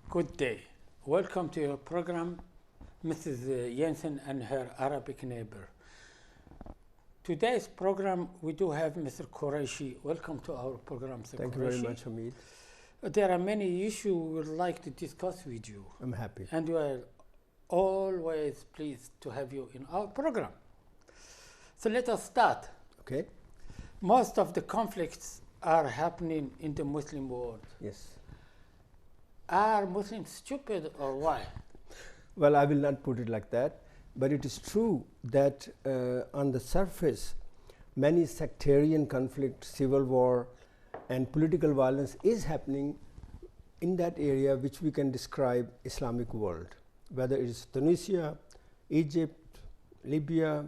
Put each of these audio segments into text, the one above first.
Good day. Welcome to your program, Mrs. Jensen and her Arabic neighbor. Today's program, we do have Mr. Quraishy. Welcome to our program, Mr. Thank you very much, Hamid. There are many issues we would like to discuss with you. I'm happy. And we are always pleased to have you in our program. So let us start. Okay. Most of the conflicts are happening in the Muslim world. Yes. Are Muslims stupid or why? Well, I will not put it like that, but it is true that on the surface, many sectarian conflict, civil war, and political violence is happening in that area which we can describe Islamic world, whether it is Tunisia, Egypt, Libya,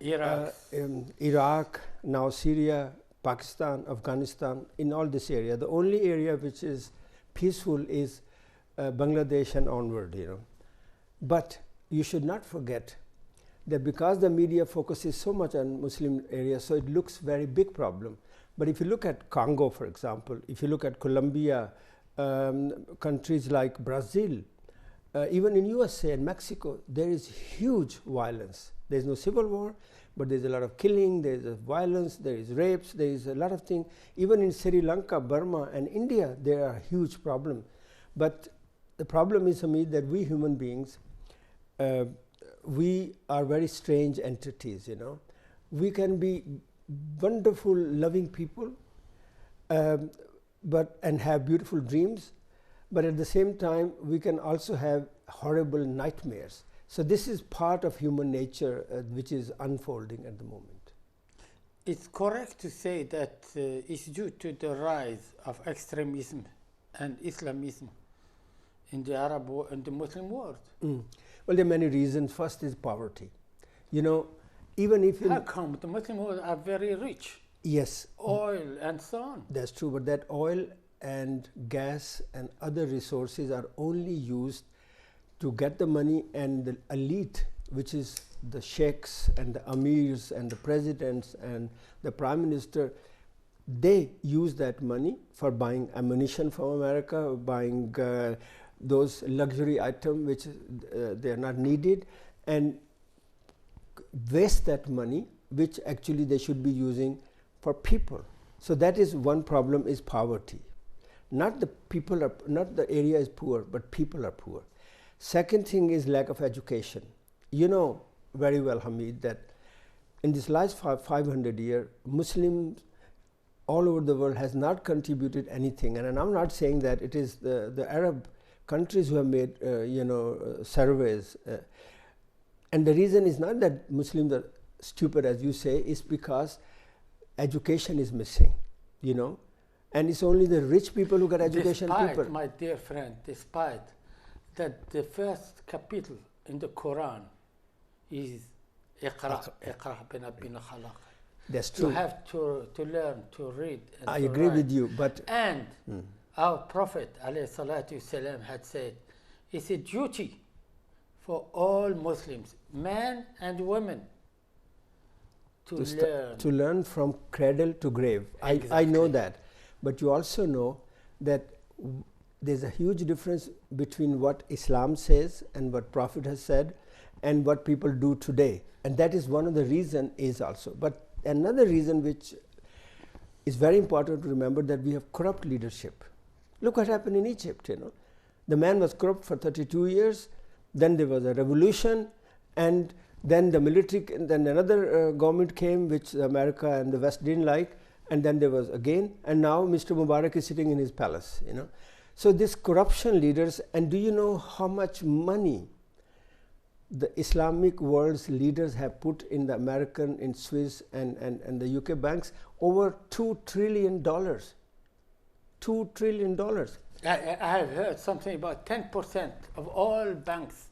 Iraq, now Syria, Pakistan, Afghanistan, in all this area. The only area which is peaceful is Bangladesh and onward, But you should not forget that because the media focuses so much on Muslim areas, so it looks very big problem. But if you look at Congo, for example, if you look at Colombia, countries like Brazil, even in USA and Mexico, there is huge violence. There is no civil war, but there is a lot of killing, there is violence, there is rapes, there is a lot of things. Even in Sri Lanka, Burma, and India, there are huge problems. But the problem is, Hamid, that we human beings, we are very strange entities, We can be wonderful, loving people, and have beautiful dreams, but at the same time, we can also have horrible nightmares. So this is part of human nature which is unfolding at the moment. It's correct to say that it's due to the rise of extremism and Islamism in the Arab and the Muslim world. Well, there are many reasons. First is poverty. Even if how come the Muslim world are very rich? Yes. Oil and so on. That's true, but that oil and gas and other resources are only used to get the money, and the elite, which is the sheikhs and the amirs and the presidents and the prime minister, they use that money for buying ammunition from America, buying those luxury items which they are not needed, and waste that money which actually they should be using for people. So that is one problem, is poverty. Not the area is poor, but people are poor. Second thing is lack of education. You know very well, Hamid, that in this last 500 years, Muslims all over the world has not contributed anything. And I'm not saying that it is the Arab countries who have made surveys. And the reason is not that Muslims are stupid, as you say, it's because education is missing, And it's only the rich people who get education. Despite, my dear friend, despite that the first capital in the Quran is Iqra bi rabbika khalaq. That's true. You have to learn to read. And I to agree write. with you, but our Prophet ﷺ had said, it's a duty for all Muslims, men and women, to learn from cradle to grave. Exactly. I know that, but you also know that there's a huge difference between what Islam says and what Prophet has said and what people do today, and that is one of the reasons is also. But another reason which is very important to remember, that we have corrupt leadership. Look what happened in Egypt. The man was corrupt for 32 years, then there was a revolution, and then the military, then another government came which America and the West didn't like, and then there was again, and now Mr. Mubarak is sitting in his palace. So this corruption leaders, and do you know how much money the Islamic world's leaders have put in the American, in Swiss and the UK banks? Over $2 trillion. $2 trillion. I have heard something about 10% of all banks.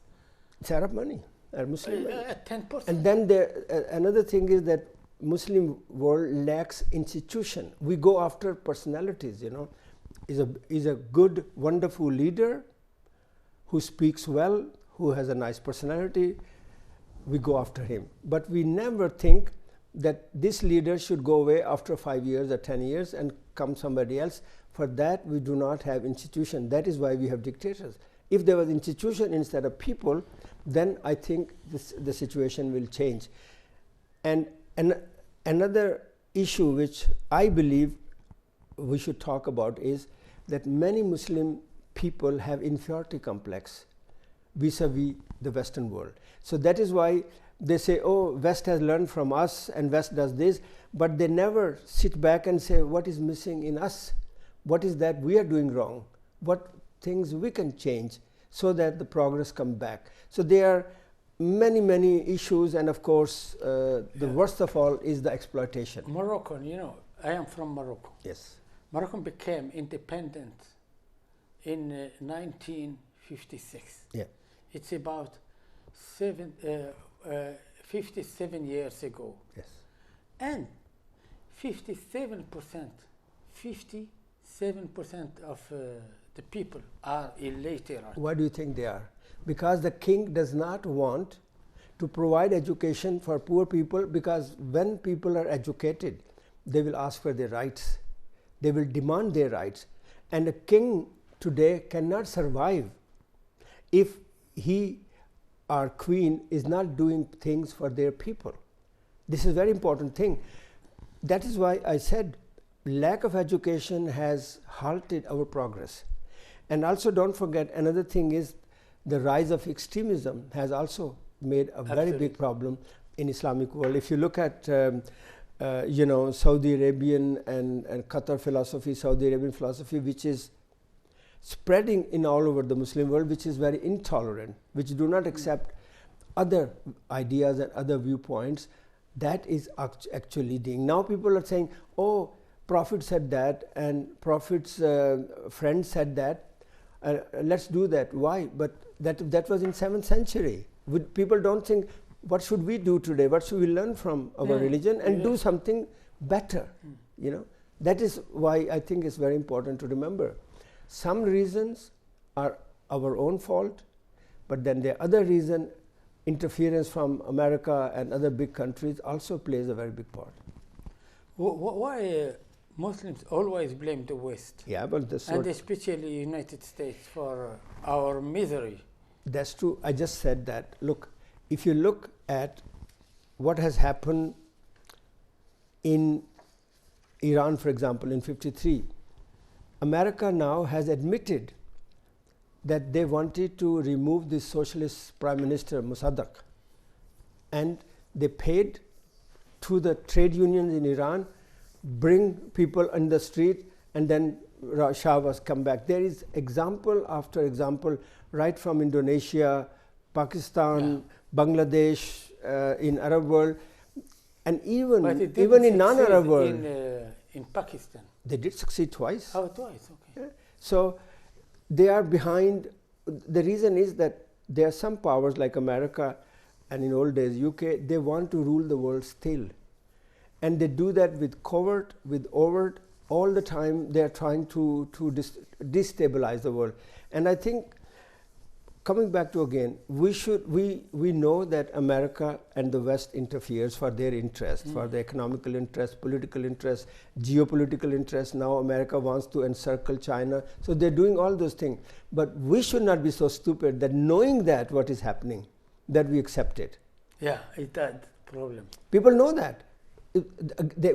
It's Arab money, Muslim money. 10%. And then another thing is that Muslim world lacks institution. We go after personalities, Is a good, wonderful leader who speaks well, who has a nice personality, we go after him. But we never think that this leader should go away after 5 years or 10 years and come somebody else. For that, we do not have institution. That is why we have dictators. If there was institution instead of people, then I think the situation will change. And another issue which I believe we should talk about is that many Muslim people have inferiority complex vis-a-vis the Western world. So that is why they say, oh, West has learned from us and West does this, but they never sit back and say, what is missing in us? What is that we are doing wrong? What things we can change so that the progress comes back? So there are many, many issues, and of course, the worst of all is the exploitation. Morocco, you know, I am from Morocco. Yes. Morocco became independent in 1956. Yeah. It's about 57 years ago. Yes. And 57% of the people are illiterate. Why do you think they are? Because the king does not want to provide education for poor people, because when people are educated, they will ask for their rights. They will demand their rights. And a king today cannot survive if he or queen is not doing things for their people. This is a very important thing. That is why I said lack of education has halted our progress. And also don't forget, another thing is the rise of extremism has also made a very big problem in Islamic world. If you look at you know, Saudi Arabian and Qatar philosophy, Saudi Arabian philosophy, which is spreading in all over the Muslim world, which is very intolerant, which do not accept other ideas and other viewpoints, that is actually leading. Now people are saying, oh, Prophet said that, and Prophet's friend said that, let's do that. Why? But that was in 7th century. People don't think, what should we do today? What should we learn from our religion and do something better? You know, that is why I think it's very important to remember. Some reasons are our own fault, but then the other reason, interference from America and other big countries, also plays a very big part. Why Muslims always blame the West? Yeah, but and especially United States for our misery. That's true. I just said that. Look, if you look at what has happened in Iran, for example, in '53, America now has admitted that they wanted to remove the socialist prime minister Mossadegh, and they paid to the trade unions in Iran, bring people on the street, and then Shah was come back. There is example after example, right from Indonesia, Pakistan, Bangladesh, in Arab world, and even in non-Arab world. In Pakistan. They did succeed twice. Oh, twice, okay. Yeah. So they are behind. The reason is that there are some powers like America and in old days UK, they want to rule the world still. And they do that with covert, with overt. All the time they are trying to destabilize the world. And I think, coming back to again, we know that America and the West interferes for their interests, for the economical interests, political interests, geopolitical interests. Now America wants to encircle China. So they're doing all those things. But we should not be so stupid that knowing that what is happening, that we accept it. Yeah, it's that problem. People know that.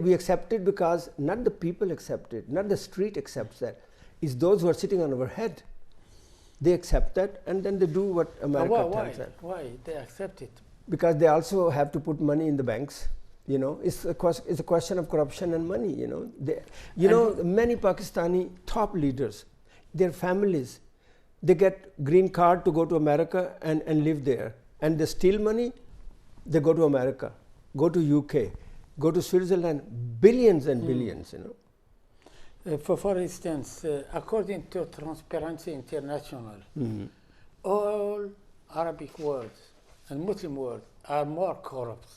We accept it because not the people accept it, not the street accepts that. It's those who are sitting on our head. They accept that, and then they do what America tells them. Why they accept it? Because they also have to put money in the banks. You know, it's a question of corruption and money. You know, many Pakistani top leaders, their families, they get green card to go to America and live there, and they steal money. They go to America, go to UK, go to Switzerland, billions and billions. You know. For instance, according to Transparency International, all Arabic words and Muslim words are more corrupt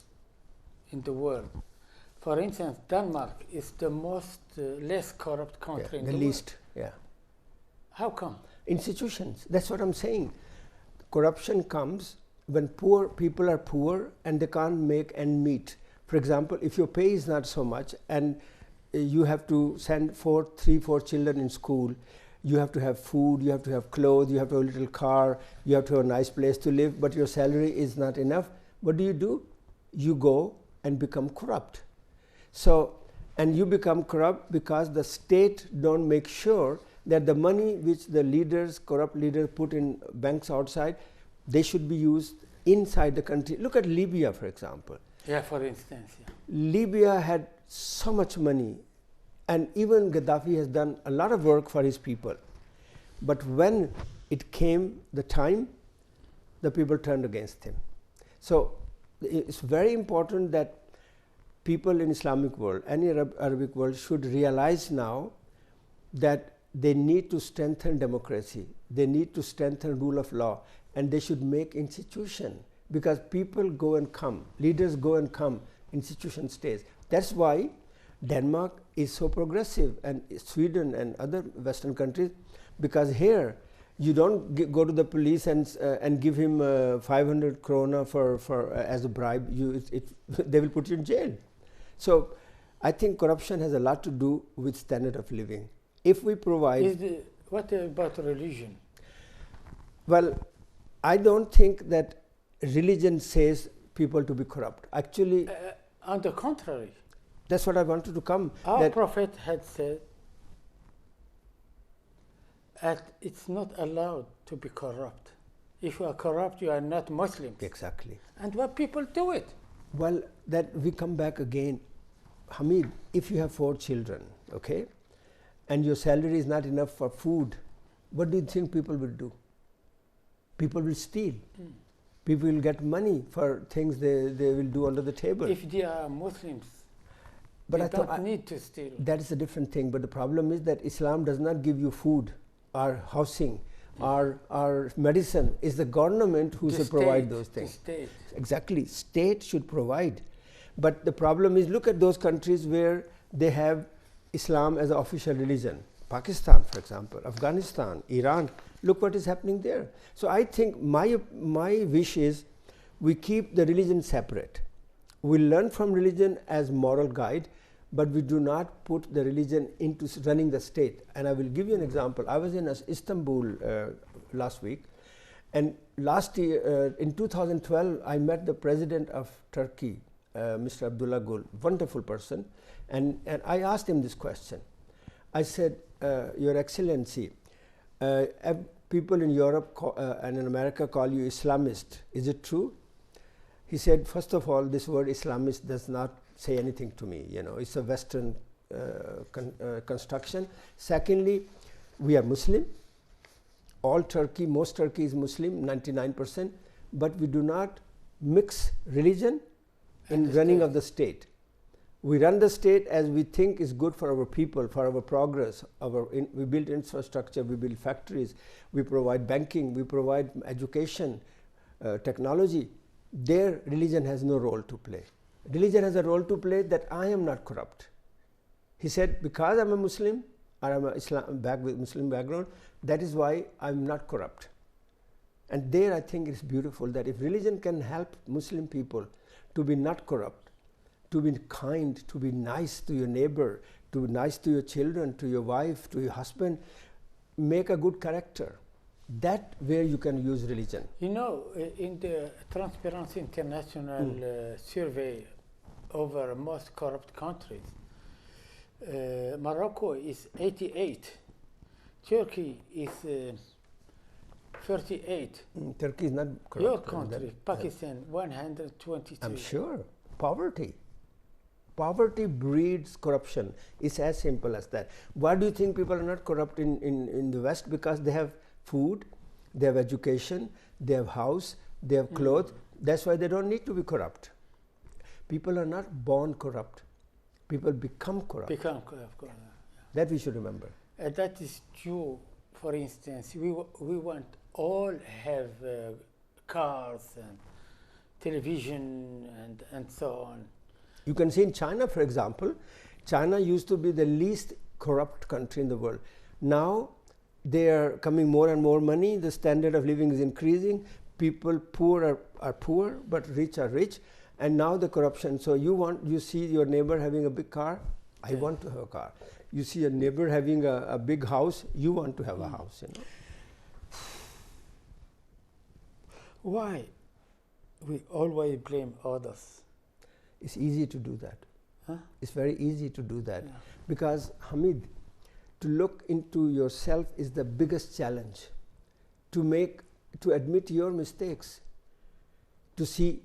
in the world. For instance, Denmark is the most less corrupt country in the least, world. Yeah. How come? Institutions. That's what I'm saying. Corruption comes when poor people are poor and they can't make end meet. For example, if your pay is not so much and you have to send 4 children in school, you have to have food, you have to have clothes, you have to have a little car, you have to have a nice place to live, but your salary is not enough. What do? You go and become corrupt. So, and you become corrupt because the state don't make sure that the money which the leaders, corrupt leaders, put in banks outside, they should be used inside the country. Look at Libya, for example. Yeah, for instance. Yeah. Libya had so much money, and even Gaddafi has done a lot of work for his people. But when it came the time, the people turned against him. So it's very important that people in Islamic world, any Arabic world, should realize now that they need to strengthen democracy, they need to strengthen rule of law, and they should make institution, because people go and come, leaders go and come, institution stays. That's why Denmark is so progressive, and Sweden and other Western countries, because here you don't go to the police and give him 500 krona for as a bribe. They will put you in jail. So I think corruption has a lot to do with standard of living. If we provide... what about religion? Well, I don't think that religion says people to be corrupt. Actually... on the contrary. That's what I wanted to come. Our Prophet had said that it's not allowed to be corrupt. If you are corrupt, you are not Muslim. Exactly. And what people do it. Well, that we come back again. Hamid, if you have 4 children, okay, and your salary is not enough for food, what do you think people will do? People will steal. People will get money for things they will do under the table. If they are Muslims, but they don't need to steal. That is a different thing. But the problem is that Islam does not give you food or housing or medicine. It's the government who should provide those things. The state. Exactly. State should provide. But the problem is, look at those countries where they have Islam as an official religion. Pakistan, for example, Afghanistan, Iran. Look what is happening there. So I think my wish is we keep the religion separate. We learn from religion as moral guide, but we do not put the religion into running the state. And I will give you an example. I was in Istanbul last week, and last year, in 2012, I met the president of Turkey, Mr. Abdullah Gül, wonderful person, and I asked him this question. I said, Your Excellency, people in Europe and in America call you Islamist. Is it true? He said, first of all, this word Islamist does not say anything to me. You know, it's a Western construction. Secondly, we are Muslim. All Turkey, most Turkey is Muslim, 99%, but we do not mix religion in running of the state. We run the state as we think is good for our people, for our progress. We build infrastructure, we build factories, we provide banking, we provide education, technology. Their religion has no role to play. Religion has a role to play that I am not corrupt. He said, because I'm a Muslim, or I'm a Muslim background, that is why I'm not corrupt. And there I think it's beautiful that if religion can help Muslim people to be not corrupt, to be kind, to be nice to your neighbor, to be nice to your children, to your wife, to your husband, make a good character. That where you can use religion. You know, in the Transparency International survey over most corrupt countries, Morocco is 88, Turkey is 38. Turkey is not corrupt. Your country, Pakistan, 122. I'm sure. Poverty. Poverty breeds corruption. It's as simple as that. Why do you think people are not corrupt in the West? Because they have food, they have education, they have house, they have clothes. That's why they don't need to be corrupt. People are not born corrupt. People become corrupt. Become corrupt. That we should remember. That is true. For instance, we want all have cars and television and so on. You can see in China, for example, China used to be the least corrupt country in the world. Now they are coming more and more money, the standard of living is increasing, people poor are poor, but rich are rich. And now the corruption. So you see your neighbor having a big car, I want to have a car. You see a neighbor having a big house, you want to have a house, you know. Why we always blame others? It's easy to do that. Huh? It's very easy to do that. Yeah. Because, Hamid, to look into yourself is the biggest challenge. To admit your mistakes. To see,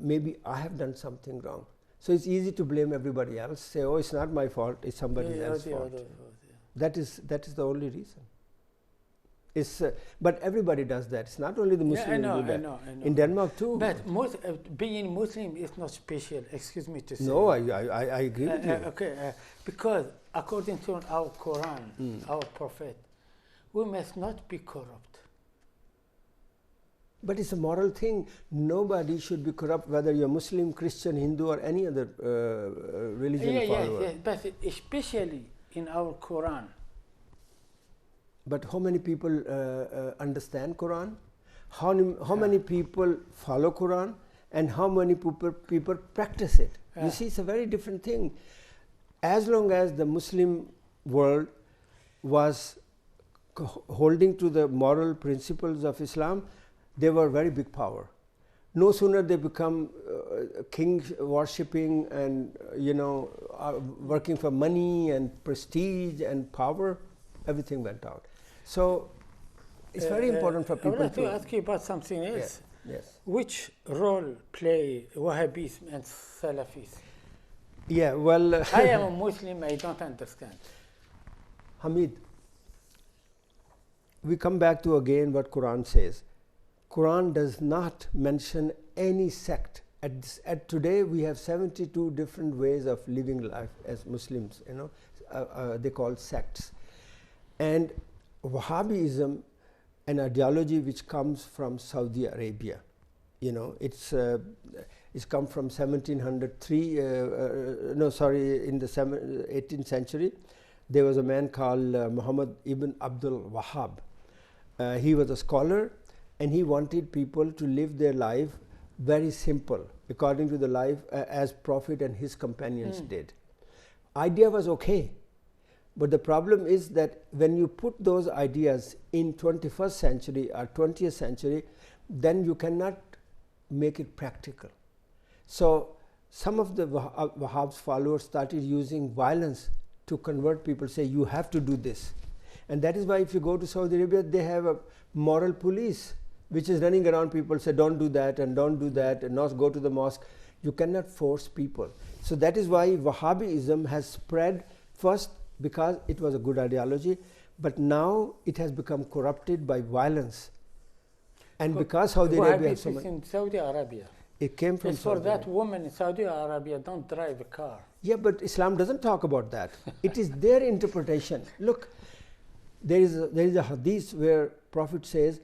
maybe I have done something wrong. So it's easy to blame everybody else. Say, oh, it's not my fault, it's somebody else's fault. That is the only reason. But everybody does that. It's not only the Muslims who do that. I know. In Denmark too. But being Muslim is not special. Excuse me to say. No, I agree with you. Okay, because according to our Quran, our Prophet, we must not be corrupt. But it's a moral thing. Nobody should be corrupt, whether you're Muslim, Christian, Hindu, or any other religion follower. Yes, but especially in our Quran. But how many people understand Quran? How many people follow Quran? And how many people practice it? You see, it's a very different thing. As long as the Muslim world was holding to the moral principles of Islam, they were very big power. No sooner they become king worshipping and working for money and prestige and power, everything went out. So it's very important for people I would like to ask you about something else. Yes. Which role play Wahhabism and Salafis? Yeah, well... I am a Muslim, I don't understand. Hamid, we come back to again what Quran says. Quran does not mention any sect. At today we have 72 different ways of living life as Muslims, they call sects. And Wahhabism, an ideology which comes from Saudi Arabia, it's come from 1703, in the 18th century. There was a man called Muhammad ibn Abdul Wahhab. He was a scholar, and he wanted people to live their life very simple, according to the life as Prophet and his companions did. Idea was okay. But the problem is that when you put those ideas in 21st century or 20th century, then you cannot make it practical. So some of the Wahhab's followers started using violence to convert people, say you have to do this. And that is why if you go to Saudi Arabia, they have a moral police which is running around people, say don't do that and don't do that and not go to the mosque. You cannot force people. So that is why Wahhabism has spread first because it was a good ideology, but now it has become corrupted by violence. And because Saudi Arabia has so much, in Saudi Arabia. It came from it's Saudi for that Arabia. woman in Saudi Arabia don't drive a car. Yeah, but Islam doesn't talk about that. It is their interpretation. Look, there is a hadith where Prophet says,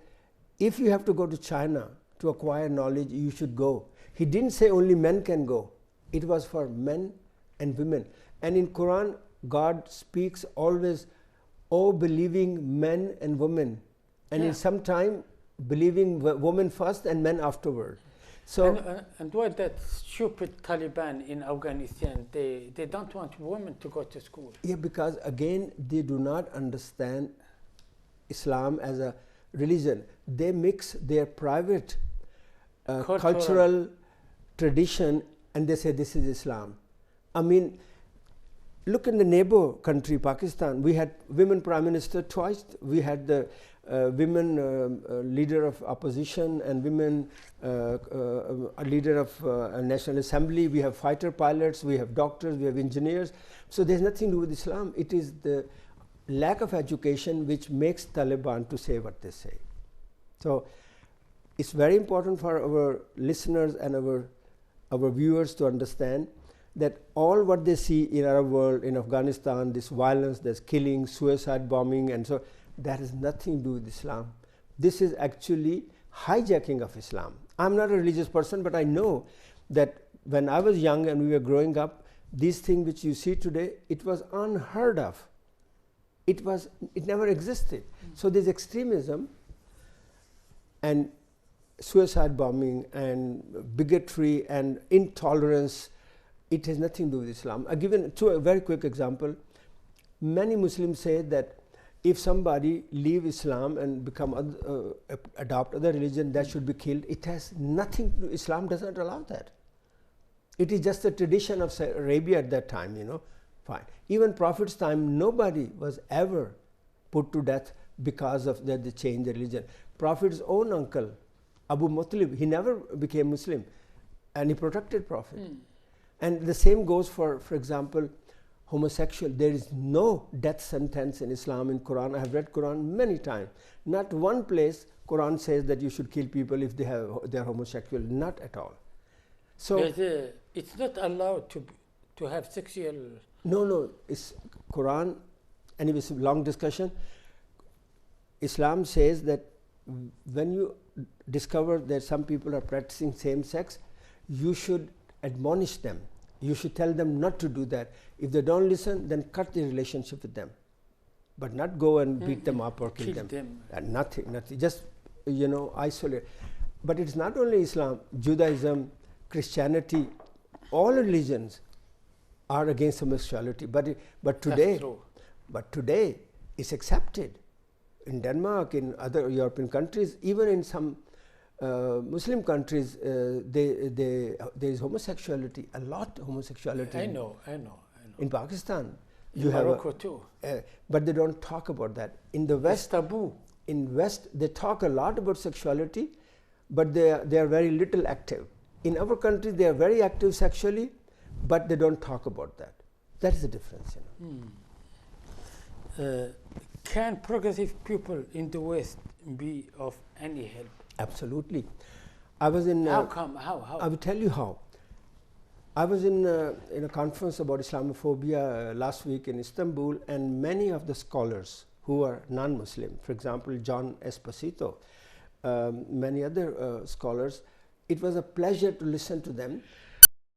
if you have to go to China to acquire knowledge, you should go. He didn't say only men can go. It was for men and women. And in Quran, God speaks always, oh believing men and women. And in some time, believing women first and men afterward. So and what that stupid Taliban in Afghanistan, they don't want women to go to school. Yeah, because again, they do not understand Islam as a religion. They mix their private cultural tradition and they say this is Islam. I mean, look in the neighbor country, Pakistan. We had women prime minister twice. We had the women leader of opposition and women leader of National Assembly. We have fighter pilots, we have doctors, we have engineers. So there's nothing to do with Islam. It is the lack of education which makes Taliban to say what they say. So it's very important for our listeners and our viewers to understand that all what they see in our world, in Afghanistan, this violence, this killing, suicide bombing, and so that has nothing to do with Islam. This is actually hijacking of Islam. I'm not a religious person, but I know that when I was young and we were growing up, these things which you see today, it was unheard of. It never existed. So there's extremism, and suicide bombing and bigotry and intolerance, it has nothing to do with Islam. I'll give you a very quick example. Many Muslims say that if somebody leave Islam and adopt other religion, that should be killed. It has nothing to do, Islam does not allow that. It is just a tradition of Arabia at that time, you know. Fine. Even Prophet's time, nobody was ever put to death because of that they changed the religion. Prophet's own uncle, Abu Muttalib, he never became Muslim, and he protected Prophet. And the same goes for example, homosexual. There is no death sentence in Islam in Quran. I have read Quran many times. Not one place Quran says that you should kill people if they are homosexual. Not at all. So it's not allowed to have sexual. No. It's Quran. Anyway, it's a long discussion. Islam says that when you discover that some people are practicing same sex, you should admonish them. You should tell them not to do that. If they don't listen, then cut the relationship with them, but not go and beat them up or kill them. Nothing. Just, you know, isolate. But it's not only Islam. Judaism, Christianity, all religions are against homosexuality. But today it's accepted in Denmark, in other European countries, even in some Muslim countries, there is homosexuality, a lot of homosexuality. I know. In Pakistan, in Morocco too. But they don't talk about that. In the West, it's taboo. In West, they talk a lot about sexuality, but they are very little active. In our country, they are very active sexually, but they don't talk about that. That is the difference, you know. Can progressive people in the West be of any help? Absolutely. I was in. How come? How? I will tell you how. I was in a conference about Islamophobia last week in Istanbul, and many of the scholars who are non-Muslim, for example, John Esposito, many other scholars, it was a pleasure to listen to them.